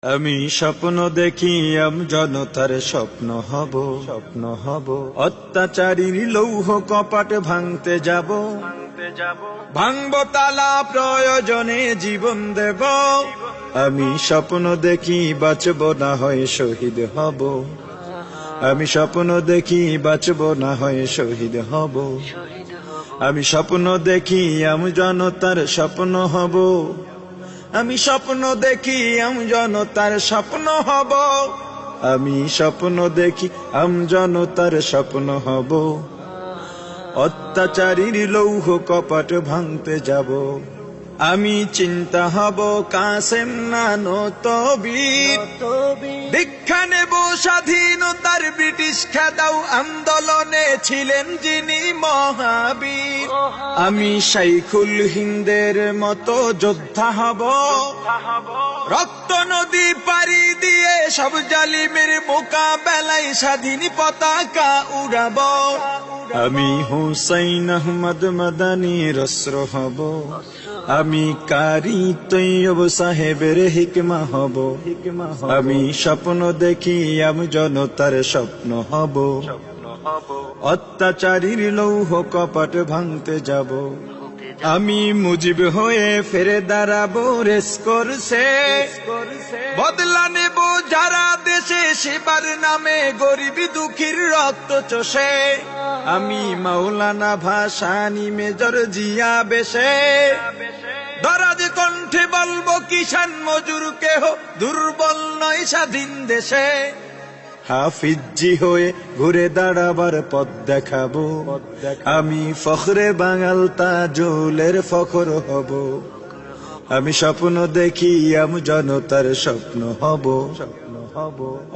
আমি স্বপ্ন দেখি জনতার স্বপ্ন হব অত্যাচারীর লৌহ কপাট ভাঙতে যাব ভাঙব তালা প্রয়োজনে জীবন দেব আমি স্বপ্ন দেখি বাঁচব না হয় শহীদ হব আমি স্বপ্ন দেখি বাঁচব না হয় শহীদ হব আমি স্বপ্ন দেখি জনতার স্বপ্ন হব আমি স্বপ্ন দেখি জনতার স্বপ্ন হব আমি স্বপ্ন দেখি জনতার স্বপ্ন হব অত্যাচারীর লৌহ কপাট ভাঙতে যাব আমি চিন্তা হব কাসেম নানত বীর দীক্ষা নেব স্বাধীনতার ব্রিটিশ খেদাও আন্দোলনে ছিলেন যিনি মহাবীর আমি শাইখুল হিন্দের মতো যোদ্ধা হব রক্ত নদী পাড়ি দিয়ে সব জালিমের মোকাবেলায় স্বাধীন পতাকা উড়াব আমি হুসাইন আহমদ মাদানির অস্ত্র হব আমি কারি তৈয়ব সাহেবের হিকমা হব আমি স্বপ্ন দেখি জনতার স্বপ্ন হব অত্যাচারীর লৌহ কপাট ভাঙতে যাব আমি মুজিব হয়ে ফিরে দাঁড়াবো রেস করছে বদলা নেব যারা দেশে সেবার নামে গরিবী দুঃখীর রক্ত চষে আমি মাওলানা ভাসানী মেজর জিয়া বেশে দরাজ কণ্ঠে বলবো কিষান মজুর কেহ দুর্বল নয় স্বাধীন দেশে হাফিজি হয়ে ঘুরে দাঁড়াবার পথ দেখাবো আমি ফখরে বাঙাল তাজুলের ফখর হব আমি স্বপ্ন দেখি জনতার স্বপ্ন হব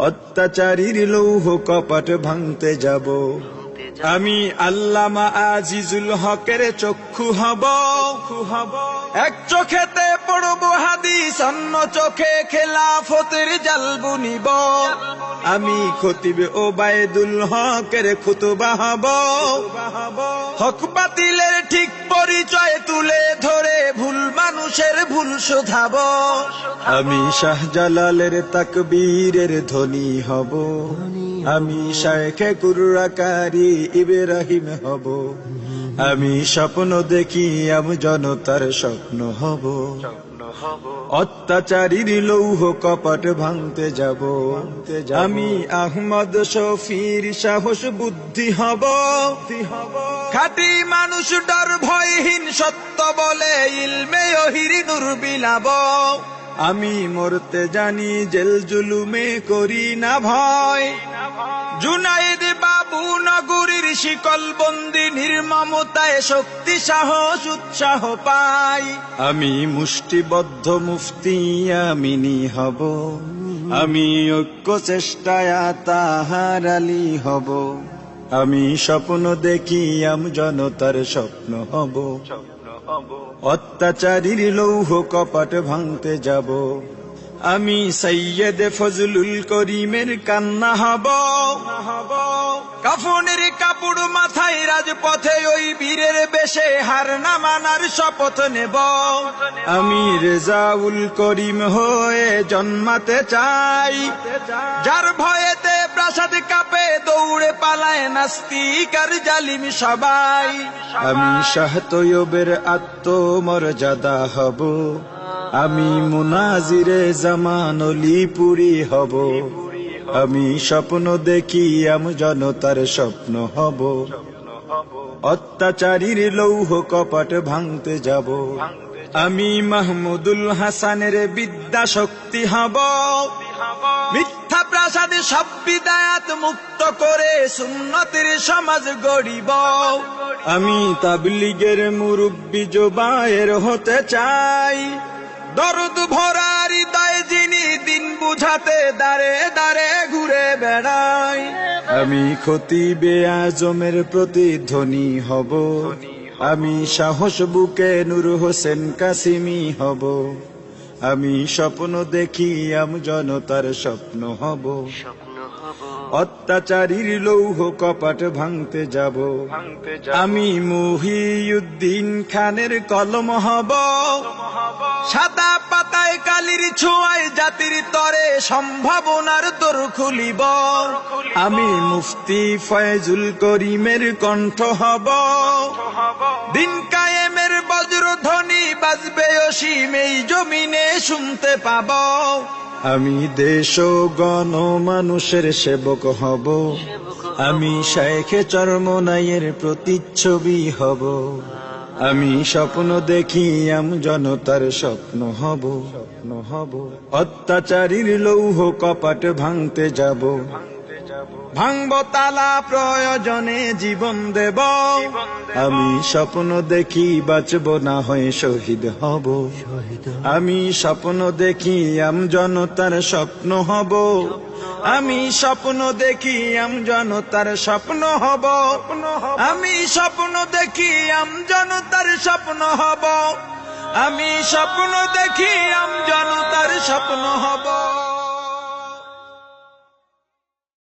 অত্যাচারীর লৌহ কপাট ভাঙতে যাব আমি আল্লামা আজিজুল হকের চক্ষু হব এক চোখেতে পড়ব হাদিস অন্য চোখে খেলাফতের জাল বুনিব আমি খতিব ওবায়দুল হকের খুতবা হব হক বাতিলের ঠিক পরিচয় তুলে ধরে ভুল মানুষের ভুল শোধাব আমি শাহজালালের তাকবীরের ধ্বনি হব আমি শায়েখে কুররাকারী ইব্রাহিম হব আমি স্বপ্ন দেখি জনতার স্বপ্ন হব অত্যাচারীর লৌহ কপাট ভাঙতে যাব আমি আহমদ শফির সাহস বুদ্ধি হব খাঁটি মানুষ ডর ভয়হীন সত্য বলে ইলমে ওহির নূর বিলাব আমি মরতে জানি জেল জুলুমে করি না ভয় জুনায়েদ বাবু নগরীর শিকল বন্দি নির্মমতায় শক্তি সাহস উৎসাহ পাই আমি মুষ্টিবদ্ধ মুফতি আমিনী হব আমি ঐক্য চেষ্টায় তাহার আলী হব আমি স্বপ্ন দেখি জনতার স্বপ্ন হব অত্যাচারীর লৌহ কপাট ভাঙতে যাব আমি সৈয়দ ফজলুল করিমের কান্না হব কাফনের কাপড় মাথায় রাজপথে ওই বীরের বেশে হার না মানার শপথ নেব আমি রেজাউল করিম হয়ে জন্মাতে চাই যার ভয়েতে প্রাসাদ কাঁপে দৌড়ে পালায় নাস্তিক আর জালিম সবাই আমি শাহ তৈয়বের আত্মমর্যাদা হব আমি মুনাজিরে জামান অলিপুরি হব আমি স্বপ্ন দেখি জনতার স্বপ্ন হব অত্যাচারীর লৌহ কপাট ভাঙতে যাব আমি মাহমুদুল হাসানের বিদ্যা শক্তি হব মিথ্যা প্রাসাদে সব বিদায়াত মুক্ত করে সুন্নতের সমাজ গড়িব আমি তাবলীগের মুরব্বি জোবায়ের হতে চাই দরদ ভরা হৃদয় যিনি দিন বুঝাতে দাঁড়ে দাঁড়ে ঘুরে বেড়াই আমি খতিবে আজমের প্রতিধ্বনি হব আমি সাহস বুকে নূর হোসেন কাসিমি হব আমি স্বপ্ন দেখি জনতার স্বপ্ন হব অত্যাচারীর লৌহ কপাট ভাঙতে যাব আমি মুহিউদ্দিন খানের কলম হব সাদা পাতায় কালির ছোঁয়ায় জাতির তরে সম্ভাবনার দোর খুলিব। আমি মুফতি ফয়জুল করিমের কণ্ঠ হব। দিন কায়েমের বজ্রধ্বনি বাজবে অসীম এই জমিনে শুনতে পাব। আমি দেশ ও গণ মানুষের সেবক হব। আমি শায়েখে চরমনাইয়ের প্রতিচ্ছবি হব। আমি স্বপ্ন দেখি জনতার স্বপ্ন হব। অত্যাচারীর লৌহ কপাট ভাঙতে যাব। ভাঙব তালা প্রয়োজনে জীবন দেব। আমি স্বপ্ন দেখি বাঁচব না হয়ে শহীদ হব। আমি স্বপ্ন দেখি জনতার স্বপ্ন হব। আমি স্বপ্ন দেখি জনতার স্বপ্ন হব। আমি স্বপ্ন দেখি জনতার স্বপ্ন হব। আমি স্বপ্ন দেখি জনতার স্বপ্ন হব।